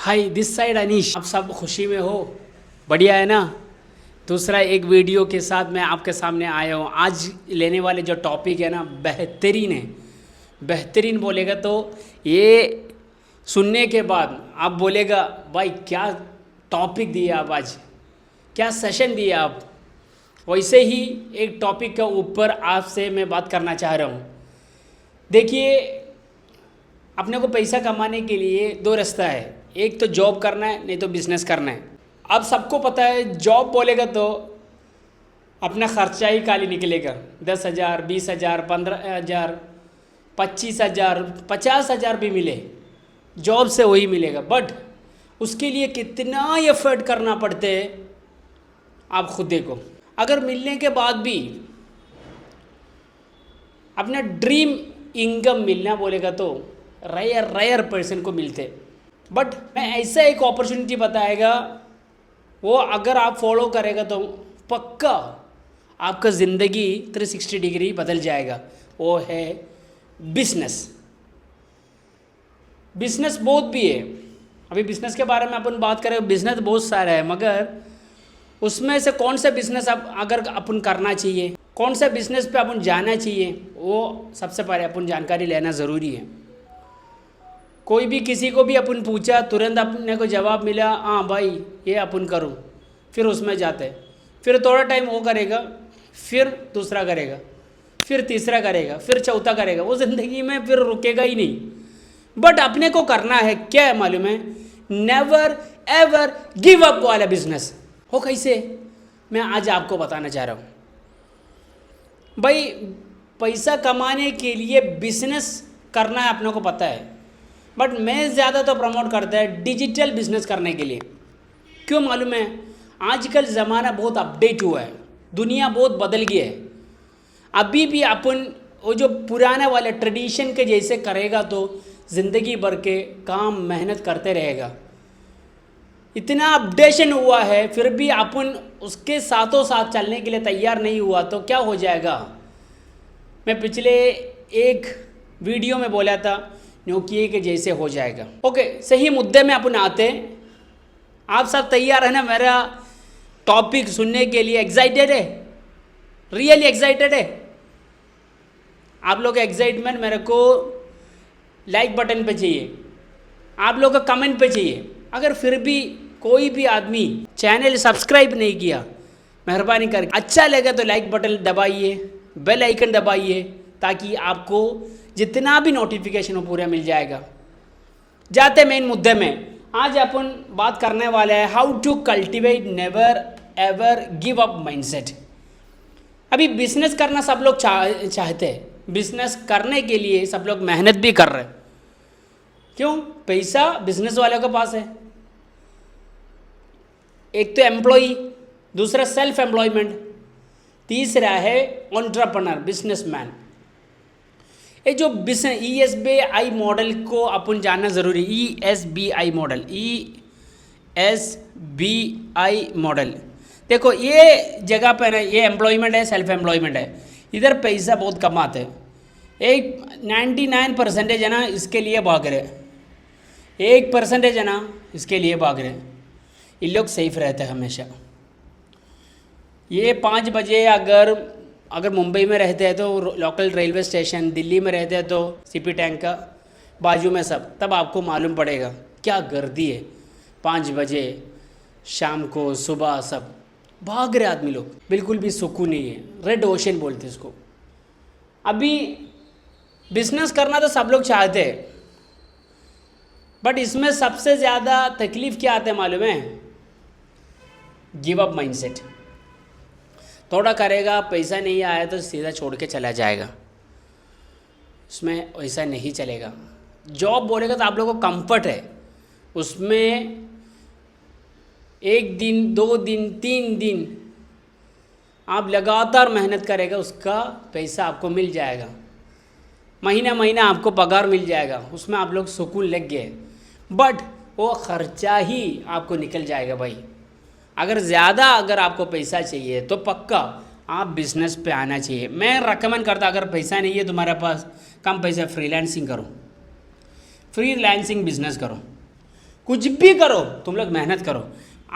Hi this side Anish. आप सब खुशी में हो? बढ़िया है ना। दूसरा एक वीडियो के साथ मैं आपके सामने आया हूँ। आज लेने वाले जो टॉपिक है ना, बेहतरीन है। बेहतरीन बोलेगा तो ये सुनने के बाद आप बोलेगा भाई क्या टॉपिक दिया आप, आज क्या सेशन दिया आप। वैसे ही एक टॉपिक के ऊपर आपसे मैं बात करना चाह रहा हूँ। देखिए, अपने को पैसा कमाने के लिए दो रास्ता है, एक तो जॉब करना है, नहीं तो बिजनेस करना है। अब सबको पता है जॉब बोलेगा तो अपना खर्चा ही खाली निकलेगा। 10,000, 20,000, 15,000, 25,000, 50,000 भी मिले, जॉब से वही मिलेगा। बट उसके लिए कितना एफर्ट करना पड़ते है आप खुद देखो। अगर मिलने के बाद भी अपना ड्रीम इनकम मिलना बोलेगा तो रेयर पर्सन को मिलते। बट मैं ऐसा एक अपॉर्चुनिटी बताएगा, वो अगर आप फॉलो करेगा तो पक्का आपका ज़िंदगी 360 डिग्री बदल जाएगा। वो है बिजनेस। बिजनेस बहुत भी है, अभी बिजनेस के बारे में अपन बात करें। बिजनेस बहुत सारा है, मगर उसमें से कौन सा बिजनेस आप अगर अपन करना चाहिए, कौन सा बिजनेस पे अपन जाना चाहिए, वो सबसे पहले अपन जानकारी लेना ज़रूरी है। कोई भी किसी को भी अपन पूछा, तुरंत अपने को जवाब मिला हाँ भाई ये अपन करूँ, फिर उसमें जाते हैं। फिर थोड़ा टाइम वो करेगा, फिर दूसरा करेगा, फिर तीसरा करेगा, फिर चौथा करेगा। वो ज़िंदगी में फिर रुकेगा ही नहीं। बट अपने को करना है क्या है मालूम है? नेवर एवर गिव अप वाला बिजनेस। हो कैसे, मैं आज आपको बताना चाह रहा हूँ। भाई पैसा कमाने के लिए बिजनेस करना है, अपने को पता है। बट मैं ज़्यादा तो प्रमोट करता है डिजिटल बिजनेस करने के लिए। क्यों मालूम है? आजकल ज़माना बहुत अपडेट हुआ है, दुनिया बहुत बदल गई है। अभी भी अपन वो जो पुराने वाले ट्रेडिशन के जैसे करेगा तो ज़िंदगी भर के काम मेहनत करते रहेगा। इतना अपडेशन हुआ है, फिर भी अपन उसके साथों साथ चलने के लिए तैयार नहीं हुआ तो क्या हो जाएगा? मैं पिछले एक वीडियो में बोला था, नोकिया के जैसे हो जाएगा। ओके, सही मुद्दे में अपन आते हैं। आप सब तैयार है ना मेरा टॉपिक सुनने के लिए? एक्साइटेड है? रियली एक्साइटेड है? आप लोग का एक्साइटमेंट मेरे को लाइक बटन पे चाहिए, आप लोग का कमेंट पे चाहिए। अगर फिर भी कोई भी आदमी चैनल सब्सक्राइब नहीं किया, मेहरबानी करके अच्छा लगा तो लाइक बटन दबाइए, बेल आइकन दबाइए, ताकि आपको जितना भी नोटिफिकेशन हो पूरा मिल जाएगा। जाते मेन मुद्दे में। आज अपन बात करने वाले हैं how to cultivate never ever give up mindset. अभी बिजनेस करना सब लोग चाहते हैं, बिजनेस करने के लिए सब लोग मेहनत भी कर रहे हैं। क्यों? पैसा बिजनेस वालों के पास है। एक तो एम्प्लॉई, दूसरा सेल्फ एम्प्लॉयमेंट, तीसरा है एंटरप्रेन्योर बिजनेसमैन। ये जो ESBI मॉडल को अपन जानना ज़रूरी। ESBI मॉडल देखो, ये जगह पर ना, ये एम्प्लॉयमेंट है, सेल्फ एम्प्लॉयमेंट है। इधर पैसा बहुत कमाते हैं। एक 99% है ना इसके लिए भाग रहे, 1% है ना इसके लिए भाग रहे। ये लोग सेफ रहते हैं हमेशा। ये 5 बजे अगर मुंबई में रहते हैं तो लोकल रेलवे स्टेशन, दिल्ली में रहते हैं तो CP टैंक का बाजू में सब, तब आपको मालूम पड़ेगा क्या गर्दी है। 5 बजे शाम को, सुबह, सब भाग रहे आदमी लोग, बिल्कुल भी सुकून नहीं है। रेड ओशन बोलते इसको। अभी बिजनेस करना तो सब लोग चाहते हैं, बट इसमें सबसे ज़्यादा तकलीफ़ क्या आते हैं मालूम है? Give up mindset. थोड़ा करेगा, पैसा नहीं आया तो सीधा छोड़ के चला जाएगा। उसमें वैसा नहीं चलेगा। जॉब बोलेगा तो आप लोगों को कंफर्ट है, उसमें 1 दिन, 2 दिन, 3 दिन आप लगातार मेहनत करेगा, उसका पैसा आपको मिल जाएगा। महीना आपको पगार मिल जाएगा, उसमें आप लोग सुकून लग गए। बट वो खर्चा ही आपको निकल जाएगा भाई। अगर आपको पैसा चाहिए तो पक्का आप बिजनेस पे आना चाहिए। मैं रेकमेंड करता, अगर पैसा नहीं है तुम्हारे पास, कम पैसा फ्रीलांसिंग करो, फ्रीलांसिंग बिजनेस करो। कुछ भी करो, तुम लोग मेहनत करो।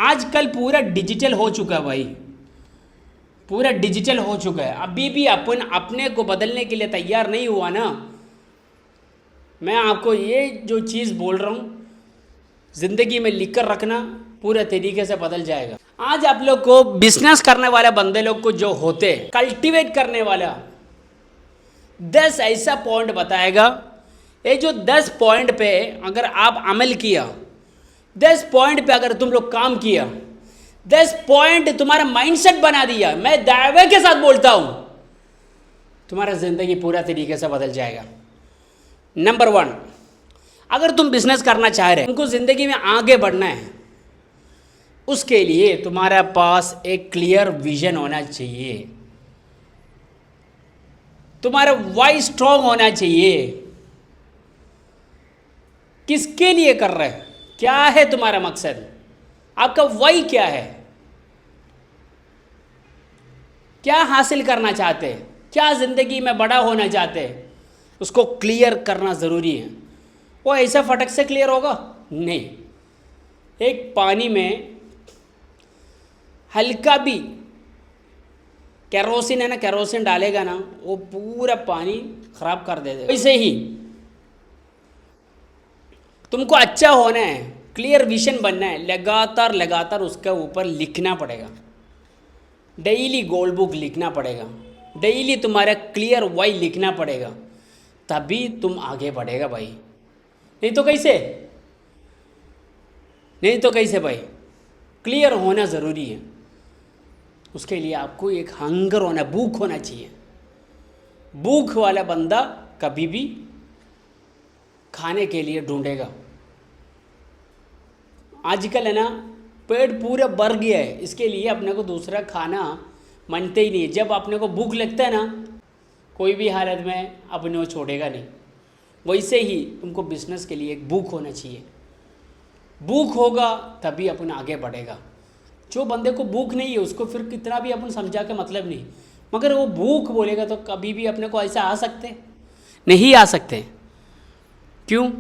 आजकल पूरा डिजिटल हो चुका है भाई, पूरा डिजिटल हो चुका है। अभी भी अपन अपने को बदलने के लिए तैयार नहीं हुआ ना। मैं आपको ये जो चीज़ बोल रहा हूँ, ज़िंदगी में लिख कर रखना, पूरे तरीके से बदल जाएगा। आज आप लोग को बिजनेस करने वाले बंदे लोग को जो होते कल्टीवेट करने वाला 10 ऐसा पॉइंट बताएगा। ये जो 10 पॉइंट पे अगर आप अमल किया, 10 पॉइंट पे अगर तुम लोग काम किया, 10 पॉइंट तुम्हारा माइंडसेट बना दिया, मैं दावे के साथ बोलता हूं तुम्हारा जिंदगी पूरा तरीके से बदल जाएगा। नंबर 1, अगर तुम बिजनेस करना चाह रहे हो, तुमको जिंदगी में आगे बढ़ना है, उसके लिए तुम्हारे पास एक क्लियर विजन होना चाहिए, तुम्हारा वाई स्ट्रांग होना चाहिए। किसके लिए कर रहे हो, क्या है तुम्हारा मकसद, आपका वाई क्या है, क्या हासिल करना चाहते हैं, क्या ज़िंदगी में बड़ा होना चाहते हैं, उसको क्लियर करना ज़रूरी है। वो ऐसा फटक से क्लियर होगा नहीं। एक पानी में हल्का भी केरोसिन है ना, केरोसिन डालेगा ना, वो पूरा पानी खराब कर देगा। वैसे ही तुमको अच्छा होना है, क्लियर विजन बनना है, लगातार लगातार उसके ऊपर लिखना पड़ेगा, डेली गोल बुक लिखना पड़ेगा, डेली तुम्हारा क्लियर वाई लिखना पड़ेगा, तभी तुम आगे बढ़ेगा भाई। नहीं तो कैसे, नहीं तो कैसे भाई। क्लियर होना ज़रूरी है। उसके लिए आपको एक हंगर होना, भूख होना चाहिए। भूख वाला बंदा कभी भी खाने के लिए ढूंढेगा। आजकल है ना, पेट पूरा भर गया है, इसके लिए अपने को दूसरा खाना मानते ही नहीं है। जब अपने को भूख लगता है ना, कोई भी हालत में अपने को छोड़ेगा नहीं। वैसे ही तुमको बिजनेस के लिए एक भूख होना चाहिए। भूख होगा तभी अपन आगे बढ़ेगा। जो बंदे को भूख नहीं है उसको फिर कितना भी अपन समझा के मतलब नहीं, मगर वो भूख बोलेगा तो कभी भी अपने को ऐसा आ सकते नहीं, आ सकते। क्यों?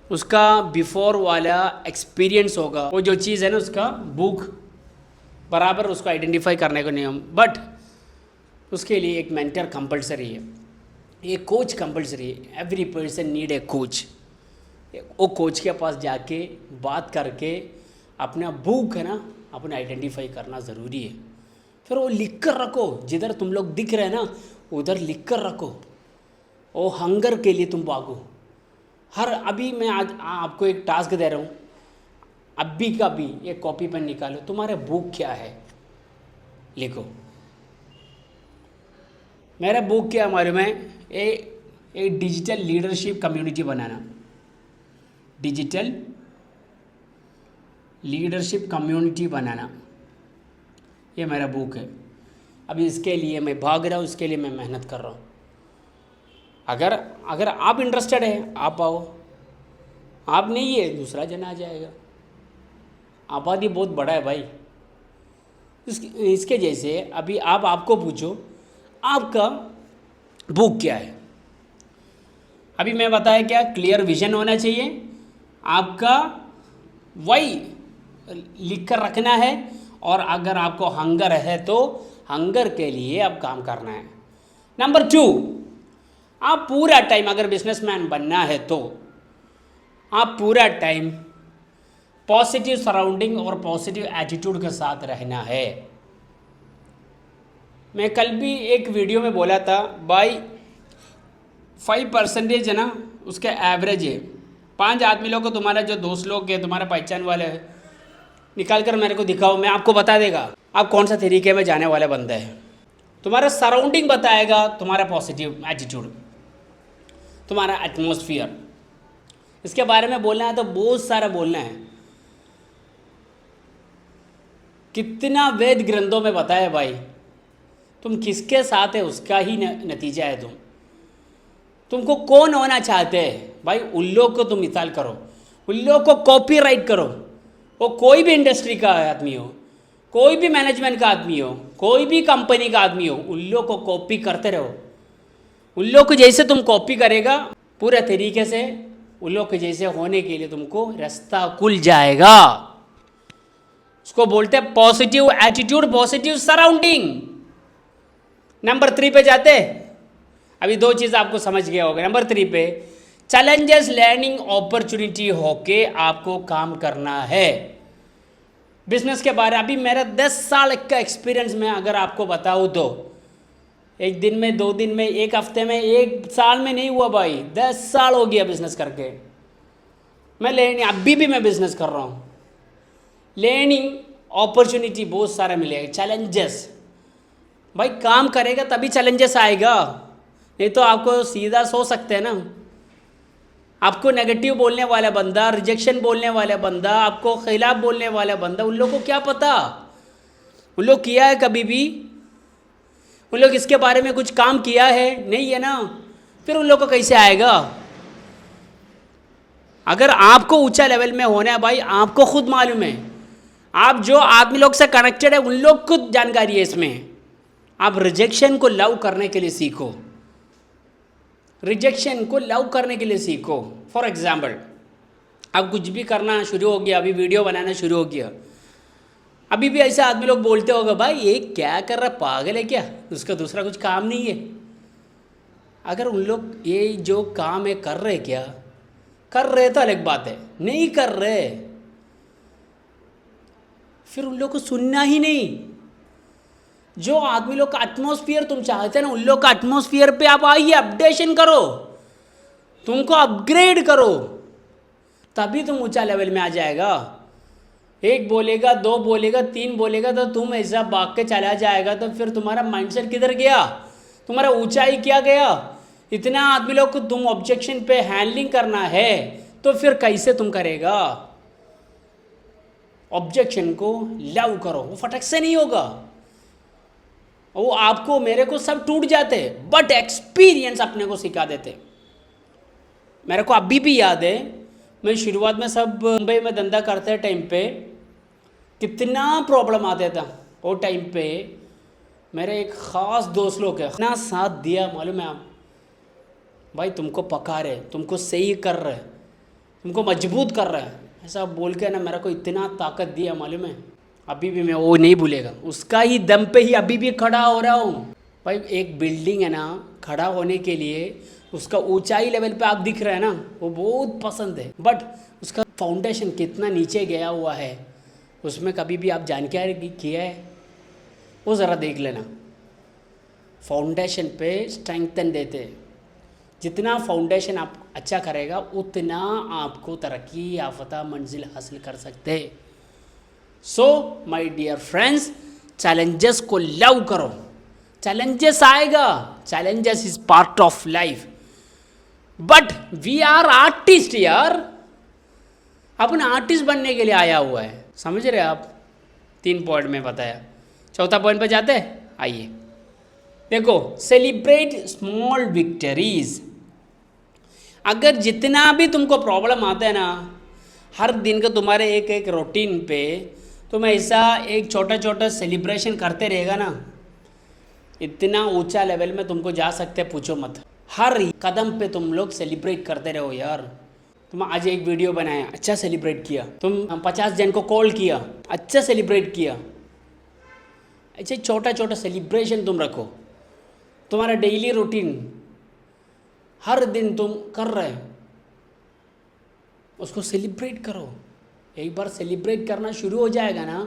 उसका बिफोर वाला एक्सपीरियंस होगा, वो जो चीज़ है ना, उसका भूख बराबर उसको आइडेंटिफाई करने को नहीं हम। बट उसके लिए एक मेंटर कंपलसरी है, एक कोच कंपलसरी है। Every person need a coach. वो कोच के पास जाके बात करके अपना भूख है ना, अपने आइडेंटिफाई करना ज़रूरी है। फिर वो लिख कर रखो, जिधर तुम लोग दिख रहे हैं ना उधर लिख कर रखो। वो हंगर के लिए तुम भागो। अभी मैं आज आपको एक टास्क दे रहा हूँ, अभी का भी एक कॉपी पेन निकालो, तुम्हारे भूख क्या है लिखो। मेरा भूख क्या है मालूम है? एक डिजिटल लीडरशिप कम्युनिटी बनाना, डिजिटल लीडरशिप कम्युनिटी बनाना, ये मेरा भूख है। अभी इसके लिए मैं भाग रहा हूँ, इसके लिए मैं मेहनत कर रहा हूँ। अगर आप इंटरेस्टेड है आप आओ, आप नहीं है दूसरा जन आ जाएगा। आबादी बहुत बड़ा है भाई। इसके जैसे अभी आपको पूछो आपका भूख क्या है। अभी मैं बताया क्या, क्लियर विजन होना चाहिए, आपका वही लिख कर रखना है, और अगर आपको हंगर है तो हंगर के लिए अब काम करना है। नंबर 2, आप पूरा टाइम, अगर बिजनेसमैन बनना है तो आप पूरा टाइम पॉजिटिव सराउंडिंग और पॉजिटिव एटीट्यूड के साथ रहना है। मैं कल भी एक वीडियो में बोला था भाई, 5% है ना उसके एवरेज है। 5 आदमी लोग को, तुम्हारा जो दोस्त लोग है, तुम्हारा पहचान वाले है, निकाल कर मेरे को दिखाओ, मैं आपको बता देगा आप कौन सा तरीके में जाने वाले बंदे हैं। तुम्हारा सराउंडिंग बताएगा तुम्हारा पॉजिटिव एटीट्यूड, तुम्हारा एटमॉस्फियर। इसके बारे में बोलना है तो बहुत सारा बोलना है। कितना वेद ग्रंथों में बताया भाई, तुम किसके साथ है उसका ही नतीजा है। तुमको कौन होना चाहते हैं भाई, उन लोग को तुम मिसाल करो, उन लोग को कॉपीराइट करो। वो कोई भी इंडस्ट्री का आदमी हो, कोई भी मैनेजमेंट का आदमी हो, कोई भी कंपनी का आदमी हो, उन लोग को कॉपी करते रहो। उन लोग को जैसे तुम कॉपी करेगा पूरे तरीके से उन लोग के जैसे होने के लिए तुमको रास्ता खुल जाएगा। उसको बोलते हैं positive attitude, positive surrounding. Number 3 पे जाते। अभी 2 चीज़ आपको समझ गया होगा। नंबर 3 पे चैलेंजेस लर्निंग अपॉर्चुनिटी होके आपको काम करना है। बिजनेस के बारे में अभी मेरा 10 साल का एक्सपीरियंस में अगर आपको बताऊँ तो 1 दिन में, 2 दिन में, 1 हफ्ते में, 1 साल में नहीं हुआ भाई, 10 साल हो गया बिजनेस करके। मैं लर्निंग, अभी भी मैं बिजनेस कर रहा हूँ। लर्निंग अपॉर्चुनिटी बहुत सारा मिलेगा। चैलेंजेस भाई, काम करेगा तभी चैलेंजेस आएगा, नहीं तो आपको सीधा सो सकते हैं ना। आपको नेगेटिव बोलने वाला बंदा, रिजेक्शन बोलने वाला बंदा, आपको खिलाफ बोलने वाला बंदा, उन लोगों को क्या पता उन लोग किया है कभी भी? उन लोग इसके बारे में कुछ काम किया है? नहीं है ना। फिर उन लोगों को कैसे आएगा? अगर आपको ऊंचा लेवल में होना है भाई, आपको खुद मालूम है, आप जो आदमी लोग से कनेक्टेड है उन लोग को जानकारी है इसमें। आप रिजेक्शन को लव करने के लिए सीखो, रिजेक्शन को लव करने के लिए सीखो। फॉर एग्जाम्पल, आप कुछ भी करना शुरू हो गया, अभी वीडियो बनाना शुरू हो गया, अभी भी ऐसे आदमी लोग बोलते होगा भाई ये क्या कर रहा, पागल है क्या, उसका दूसरा कुछ काम नहीं है। अगर उन लोग ये जो काम है कर रहे, क्या कर रहे तो अलग बात है, नहीं कर रहे फिर उन लोग को सुनना ही नहीं। जो आदमी लोग का एटमॉस्फेयर तुम चाहते हैं ना, उन लोग का एटमॉस्फेयर पे आप आइए, अपडेशन करो, तुमको अपग्रेड करो, तभी तुम ऊंचा लेवल में आ जाएगा। 1 बोलेगा, 2 बोलेगा, 3 बोलेगा तो तुम ऐसा भाग के चला जाएगा, तो फिर तुम्हारा माइंडसेट किधर गया, तुम्हारा ऊंचाई क्या गया? इतना आदमी लोग को तुम ऑब्जेक्शन पे हैंडलिंग करना है तो फिर कैसे तुम करेगा? ऑब्जेक्शन को लव करो, वो फटक से नहीं होगा, वो आपको मेरे को सब टूट जाते, बट एक्सपीरियंस अपने को सिखा देते। मेरे को अभी भी याद है, मैं शुरुआत में सब मुंबई में धंधा करते टाइम पे कितना प्रॉब्लम आते था। वो टाइम पे मेरे एक ख़ास दोस्त लोग है, इतना साथ दिया मालूम है आप भाई, तुमको पका रहे, तुमको सही कर रहे, तुमको मजबूत कर रहे हैं, ऐसा बोल के ना मेरे को इतना ताकत दिया मालूम है। अभी भी मैं वो नहीं भूलेगा, उसका ही दम पे ही अभी भी खड़ा हो रहा हूँ भाई। एक बिल्डिंग है ना, खड़ा होने के लिए उसका ऊंचाई लेवल पे आप दिख रहे हैं ना, वो बहुत पसंद है, बट उसका फाउंडेशन कितना नीचे गया हुआ है, उसमें कभी भी आप जानकारी किया है वो ज़रा देख लेना। फाउंडेशन पे स्ट्रेंथन देते, जितना फाउंडेशन आप अच्छा करेगा उतना आपको तरक्की याफ्ता मंजिल हासिल कर सकते। So my dear friends, challenges को लव करो। चैलेंजेस आएगा, challenges is part of life, but we are artist यार, अपन आर्टिस्ट बनने के लिए आया हुआ है, समझ रहे आप? 3 पॉइंट में बताया, चौथा पॉइंट पे जाते हैं, आइए देखो, सेलिब्रेट स्मॉल विक्टरीज। अगर जितना भी तुमको प्रॉब्लम आता है ना, हर दिन का तुम्हारे एक रूटीन पे तुम ऐसा एक छोटा छोटा सेलिब्रेशन करते रहेगा ना, इतना ऊंचा लेवल में तुमको जा सकते, पूछो मत। हर कदम पे तुम लोग सेलिब्रेट करते रहो यार। तुम आज एक वीडियो बनाया, अच्छा सेलिब्रेट किया, तुम 50 जन को कॉल किया, अच्छा सेलिब्रेट किया। ऐसे छोटा छोटा सेलिब्रेशन तुम रखो, तुम्हारा डेली रूटीन हर दिन तुम कर रहे हो, उसको सेलिब्रेट करो। एक बार सेलिब्रेट करना शुरू हो जाएगा ना,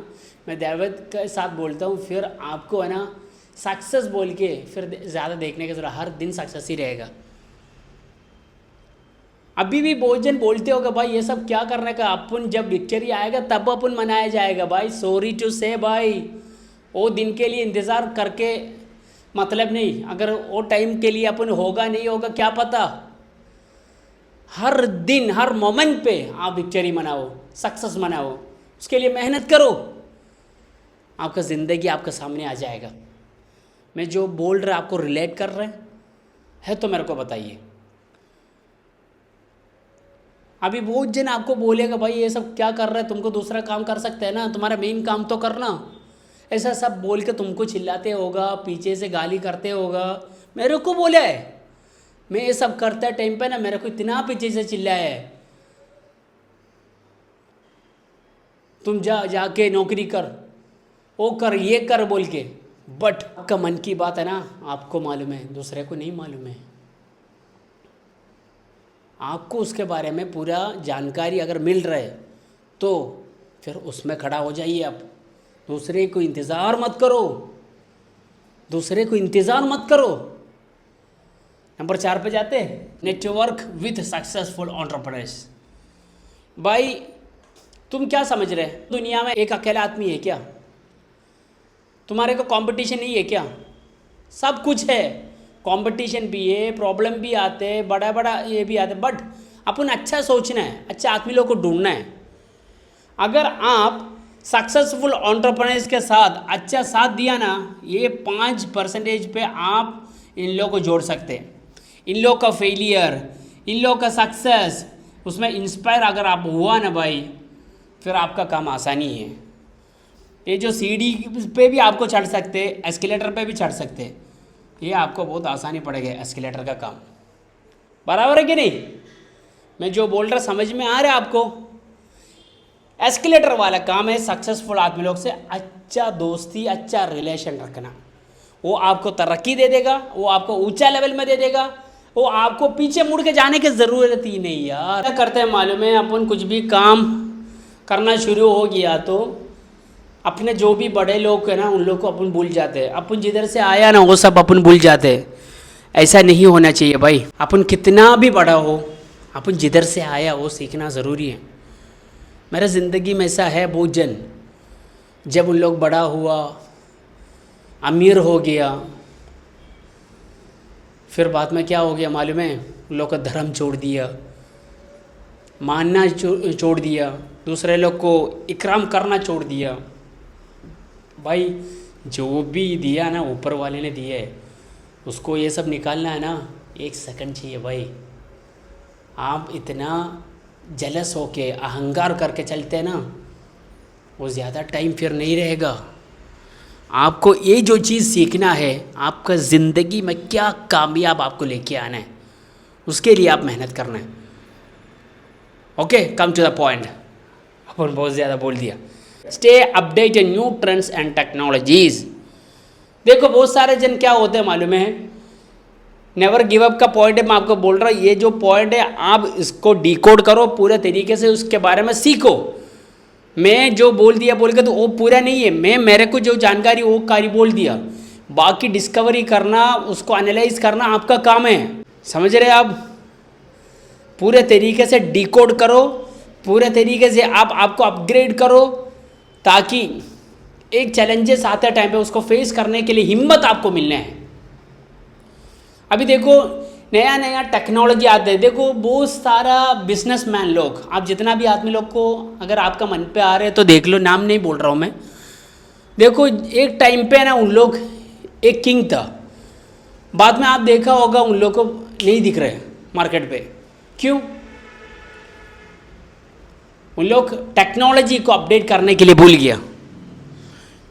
मैं दावत के साथ बोलता हूँ, फिर आपको है ना सक्सेस बोल के फिर ज़्यादा देखने का, ज़रा हर दिन सक्सेस ही रहेगा। अभी भी बहुत जन बोलते होगा भाई ये सब क्या करने का, अपन जब विक्टरी आएगा तब अपन मनाया जाएगा। भाई सॉरी टू से भाई, वो दिन के लिए इंतज़ार करके मतलब नहीं, अगर वो टाइम के लिए अपन होगा नहीं होगा क्या पता। हर दिन हर मोमेंट पे आप विक्टरी मनाओ, सक्सेस मनाओ, उसके लिए मेहनत करो, आपका ज़िंदगी आपके सामने आ जाएगा। मैं जो बोल रहा आपको रिलेट कर रहे हैं तो मेरे को बताइए। अभी बहुत जन आपको बोलेगा भाई ये सब क्या कर रहे हैं, तुमको दूसरा काम कर सकते हैं ना, तुम्हारा मेन काम तो करना, ऐसा सब बोल के तुमको चिल्लाते होगा, पीछे से गाली करते होगा। मेरे को बोला है, मैं ये सब करते टाइम पे ना मेरे को इतना पीछे से चिल्लाया है, तुम जाके नौकरी कर, वो कर, ये कर बोल के। बट आपका मन की बात है ना, आपको मालूम है, दूसरे को नहीं मालूम है। आपको उसके बारे में पूरा जानकारी अगर मिल रहा है तो फिर उसमें खड़ा हो जाइए आप। दूसरे को इंतज़ार मत करो, दूसरे को इंतज़ार मत करो। नंबर 4 पे जाते हैं, नेटवर्क विथ सक्सेसफुल एंटरप्रेन्योर्स। भाई तुम क्या समझ रहे हैं, दुनिया में एक अकेला आदमी है क्या? तुम्हारे को कंपटीशन नहीं है क्या? सब कुछ है, कंपटीशन भी है, प्रॉब्लम भी आते हैं, बड़ा बड़ा ये भी आते हैं, बट अपन अच्छा सोचना है, अच्छा आदमी लोग को ढूंढना है। अगर आप सक्सेसफुल एंटरप्रेन्योर्स के साथ अच्छा साथ दिया ना, ये 5% पे आप इन लोगों को जोड़ सकते हैं। इन लोग का फेलियर, इन लोग का सक्सेस, उसमें इंस्पायर अगर आप हुआ ना भाई, फिर आपका काम आसानी है। ये जो सीढ़ी पे भी आपको चढ़ सकते, एस्केलेटर पे भी चढ़ सकते, ये आपको बहुत आसानी पड़ेगा एस्केलेटर का काम। बराबर है कि नहीं? मैं जो बोल रहा समझ में आ रहा है आपको? एस्केलेटर वाला काम है सक्सेसफुल आदमी लोग से अच्छा दोस्ती, अच्छा रिलेशन रखना। वो आपको तरक्की दे देगा, वो आपको ऊंचा लेवल में दे देगा, वो आपको पीछे मुड़ के जाने की ज़रूरत ही नहीं यार। क्या करते हैं मालूम है, अपन कुछ भी काम करना शुरू हो गया तो अपने जो भी बड़े लोग हैं ना, उन लोग को अपन भूल जाते हैं। अपन जिधर से आया ना वो सब अपन भूल जाते हैं। ऐसा नहीं होना चाहिए भाई। अपन कितना भी बड़ा हो, अपन जिधर से आया वो सीखना ज़रूरी है। मेरा ज़िंदगी में ऐसा है बहुत जन, जब उन लोग बड़ा हुआ, अमीर हो गया, फिर बाद में क्या हो गया मालूम है, उन लोग का धर्म छोड़ दिया, मानना छोड़ दिया, दूसरे लोग को इकराम करना छोड़ दिया। भाई जो भी दिया ना ऊपर वाले ने दिया है, उसको ये सब निकालना है ना, 1 सेकंड चाहिए भाई। आप इतना जलस होके अहंकार करके चलते हैं ना, वो ज़्यादा टाइम फिर नहीं रहेगा। आपको ये जो चीज़ सीखना है, आपका ज़िंदगी में क्या कामयाब आपको लेके आना है, उसके लिए आप मेहनत करना है। Okay, come to the point. अपन बहुत ज़्यादा बोल दिया। Stay update in new trends and technologies. देखो बहुत सारे जन क्या होते हैं मालूम है, नेवर गिव अप का पॉइंट है, मैं आपको बोल रहा हूँ, ये जो पॉइंट है आप इसको डिकोड करो पूरे तरीके से, उसके बारे में सीखो। मैं जो बोल दिया बोल के तो वो पूरा नहीं है, मैं मेरे को जो जानकारी वो कारी बोल दिया, बाकी डिस्कवरी करना, उसको एनालाइज करना आपका काम है। समझ रहे आप? पूरे तरीके से डिकोड करो, पूरे तरीके से आप आपको अपग्रेड करो, ताकि एक चैलेंजेस आते टाइम पे उसको फेस करने के लिए हिम्मत आपको मिलना है। अभी देखो नया नया टेक्नोलॉजी आते हैं। देखो बहुत सारा बिजनेसमैन लोग, आप जितना भी आदमी लोग को अगर आपका मन पे आ रहे हैं तो देख लो, नाम नहीं बोल रहा हूँ मैं। देखो एक टाइम पे ना उन लोग एक किंग था, बाद में आप देखा होगा उन लोग को नहीं दिख रहे मार्केट पे। क्यों? उन लोग टेक्नोलॉजी को अपडेट करने के लिए भूल गया।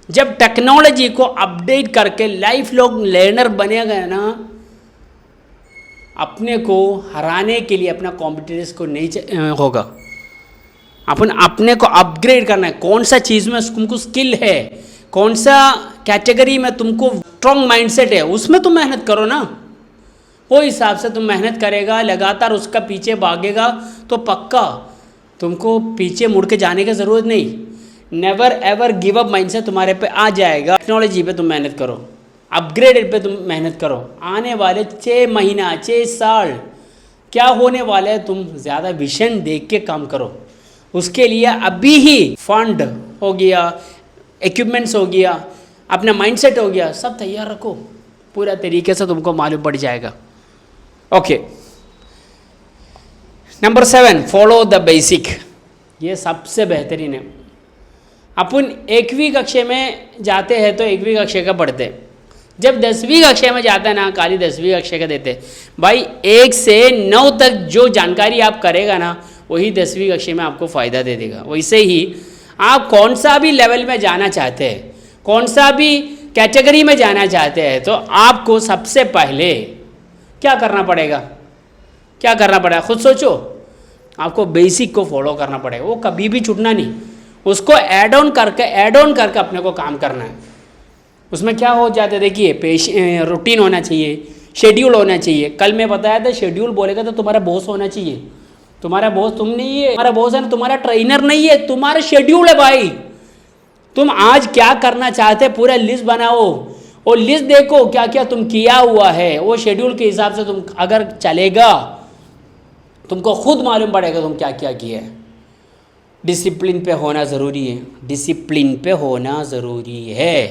जब टेक्नोलॉजी को अपडेट करके लाइफ लॉन्ग लर्नर बनेगा ना, अपने को हराने के लिए अपना कॉम्पिटिटर्स को नहीं होगा। अपन अपने को अपग्रेड करना है। कौन सा चीज़ में तुमको स्किल है, कौन सा कैटेगरी में तुमको स्ट्रॉन्ग माइंडसेट है, उसमें तुम मेहनत करो ना। वो हिसाब से तुम मेहनत करेगा, लगातार उसका पीछे भागेगा तो पक्का तुमको पीछे मुड़ के जाने की ज़रूरत नहीं। Never ever give up mindset तुम्हारे पे आ जाएगा। टेक्नोलॉजी पे तुम मेहनत करो, अपग्रेड पे तुम मेहनत करो। आने वाले 6 महीना 6 साल क्या होने वाले है, तुम ज़्यादा विजन देख के काम करो। उसके लिए अभी ही फंड हो गया, इक्विपमेंट्स हो गया, अपना माइंडसेट हो गया, सब तैयार रखो, पूरा तरीके से तुमको मालूम पड़ जाएगा। Okay, number 7, follow the basic. ये सबसे बेहतरीन है। अपन 1वीं कक्षा में जाते हैं तो 1वीं कक्षा का पढ़ते हैं। जब 10वीं कक्षा में जाता है ना, खाली 10वीं कक्षा का देते भाई। 1 से 9 तक जो जानकारी आप करेगा ना, वही 10वीं कक्षा में आपको फ़ायदा दे देगा। वैसे ही आप कौन सा भी लेवल में जाना चाहते हैं, कौन सा भी कैटेगरी में जाना चाहते हैं, तो आपको सबसे पहले क्या करना पड़ेगा, क्या करना पड़ेगा, खुद सोचो। आपको बेसिक को फॉलो करना पड़ेगा, वो कभी भी छूटना नहीं, उसको ऐड ऑन करके अपने को काम करना है। उसमें क्या हो जाता है, देखिए रूटीन होना चाहिए, शेड्यूल होना चाहिए। कल मैं बताया था शेड्यूल बोलेगा तो तुम्हारा बॉस होना चाहिए। तुम्हारा बॉस तुम नहीं है, तुम्हारा बॉस है ना, तुम्हारा ट्रेनर नहीं है, तुम्हारा शेड्यूल है भाई। तुम आज क्या करना चाहते पूरा लिस्ट बनाओ और लिस्ट देखो क्या क्या तुम किया हुआ है, वो शेड्यूल के हिसाब से तुम अगर चलेगा तुमको खुद मालूम पड़ेगा तुम क्या क्या किया है। डिसिप्लिन पे होना ज़रूरी है, डिसिप्लिन पे होना ज़रूरी है।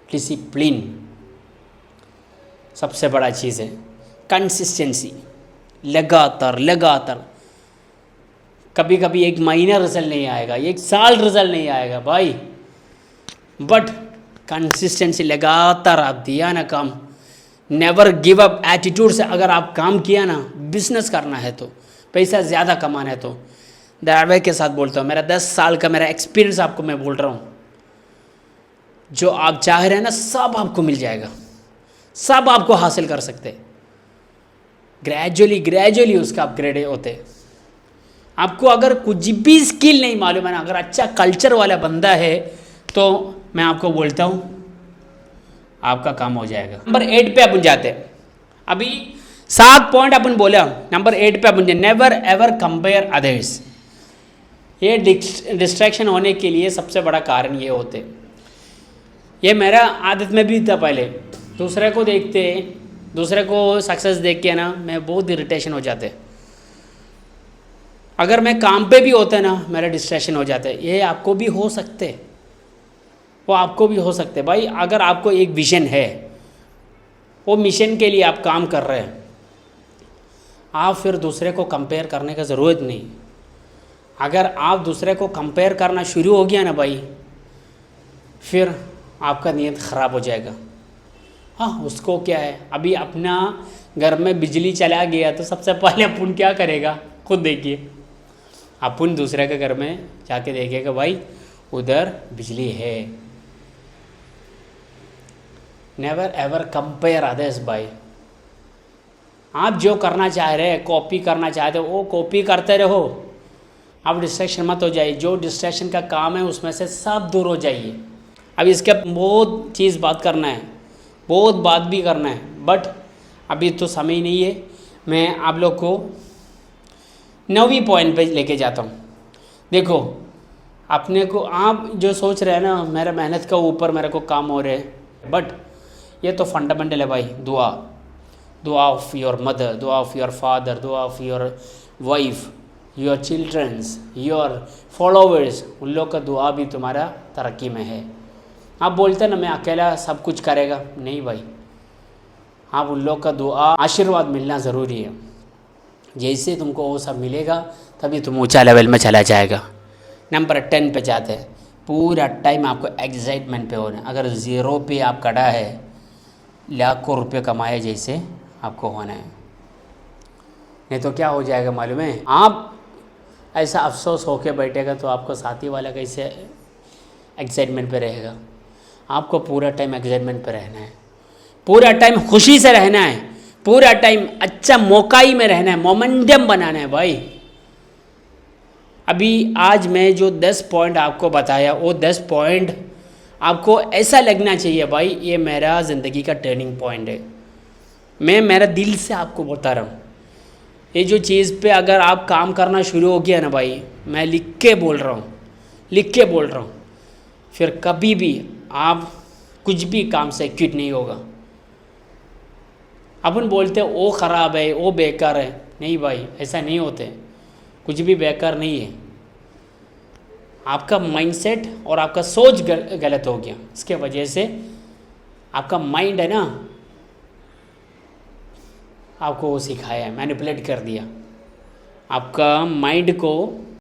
डिसिप्लिन सबसे बड़ा चीज़ है। कंसिस्टेंसी, लगातार कभी कभी एक महीना रिजल्ट नहीं आएगा, एक साल रिजल्ट नहीं आएगा भाई, बट कंसिस्टेंसी लगातार आप दिया ना काम, नेवर गिव अप एटीट्यूड से अगर आप काम किया ना, बिजनेस करना है तो, पैसा ज़्यादा कमाना है तो, दावे के साथ बोलता हूँ, मेरा 10 साल का मेरा एक्सपीरियंस आपको मैं बोल रहा हूँ, जो आप चाह रहे हैं ना सब आपको मिल जाएगा, सब आपको हासिल कर सकते। ग्रेजुअली उसका अपग्रेड होते। आपको अगर कुछ भी स्किल नहीं मालूम है ना, अगर अच्छा कल्चर वाला बंदा है तो मैं आपको बोलता हूँ आपका काम हो जाएगा। नंबर 8 पे अपन जाते हैं। अभी 7 पॉइंट अपन बोला, नंबर 8 पे अपन जाए, नेवर एवर कंपेयर अदर्स। ये डिस्ट्रैक्शन होने के लिए सबसे बड़ा कारण ये होते, ये मेरा आदत में भी था पहले, दूसरे को देखते, दूसरे को सक्सेस देख के ना मैं बहुत इरिटेशन हो जाते। अगर मैं काम पे भी होता ना मेरा डिस्ट्रैक्शन हो जाता है। ये आपको भी हो सकते, वो आपको भी हो सकते भाई। अगर आपको एक विजन है, वो मिशन के लिए आप काम कर रहे हैं, आप फिर दूसरे को कंपेयर करने का ज़रूरत नहीं। अगर आप दूसरे को कंपेयर करना शुरू हो गया ना भाई, फिर आपका नीयत ख़राब हो जाएगा। हाँ, उसको क्या है, अभी अपना घर में बिजली चला गया तो सबसे पहले अपन क्या करेगा, खुद देखिए, अपन दूसरे के घर में जाके देखेगा भाई उधर बिजली है। नेवर एवर कंपेयर अदर्स भाई। आप जो करना चाह रहे हैं, कॉपी करना चाहते हो, वो कॉपी करते रहो, आप डिस्ट्रैक्शन मत हो जाइए। जो डिस्ट्रैक्शन का काम है उसमें से सब दूर हो जाइए। अब इसके बहुत चीज़ बात करना है, बहुत बात भी करना है, बट अभी तो समय नहीं है। मैं आप लोग को 9वीं पॉइंट पे लेके जाता हूँ। देखो, अपने को आप जो सोच रहे हैं ना मेरा मेहनत का ऊपर मेरे को काम हो रहे हैं, बट ये तो फंडामेंटल है भाई। दुआ ऑफ योर मदर, दुआ ऑफ योर फादर, दुआ of your wife, your childrens, your followers, उन लोग का दुआ भी तुम्हारा तरक्की में है। आप बोलते ना मैं अकेला सब कुछ करेगा, नहीं भाई, आप उन लोग का दुआ आशीर्वाद मिलना ज़रूरी है। जैसे तुमको वो सब मिलेगा तभी तुम ऊंचा लेवल में चला जाएगा। नंबर 10 पे जाते हैं। पूरा टाइम आपको एक्साइटमेंट पे होना है। अगर ज़ीरो पे आप खड़ा है, लाखों रुपये कमाए जैसे आपको होना है, नहीं तो क्या हो जाएगा मालूम है, आप ऐसा अफसोस होके बैठेगा तो आपको साथी वाला कैसे एक्साइटमेंट पे रहेगा। आपको पूरा टाइम एक्साइटमेंट पे रहना है, पूरा टाइम खुशी से रहना है, पूरा टाइम अच्छा मौकाई में रहना है, मोमेंटम बनाना है भाई। अभी आज मैं जो 10 पॉइंट आपको बताया, वो 10 पॉइंट आपको ऐसा लगना चाहिए भाई ये मेरा ज़िंदगी का टर्निंग पॉइंट है। मैं मेरा दिल से आपको बता रहा हूँ, ये जो चीज़ पे अगर आप काम करना शुरू हो गया ना भाई, मैं लिख के बोल रहा हूँ, फिर कभी भी आप कुछ भी काम से क्विट नहीं होगा। अपन बोलते वो ख़राब है, वो बेकार है, नहीं भाई ऐसा नहीं होते, कुछ भी बेकार नहीं है। आपका माइंडसेट और आपका सोच गलत हो गया, इसके वजह से आपका माइंड है ना आपको वो सिखाया है, मैनिपुलेट कर दिया, आपका माइंड को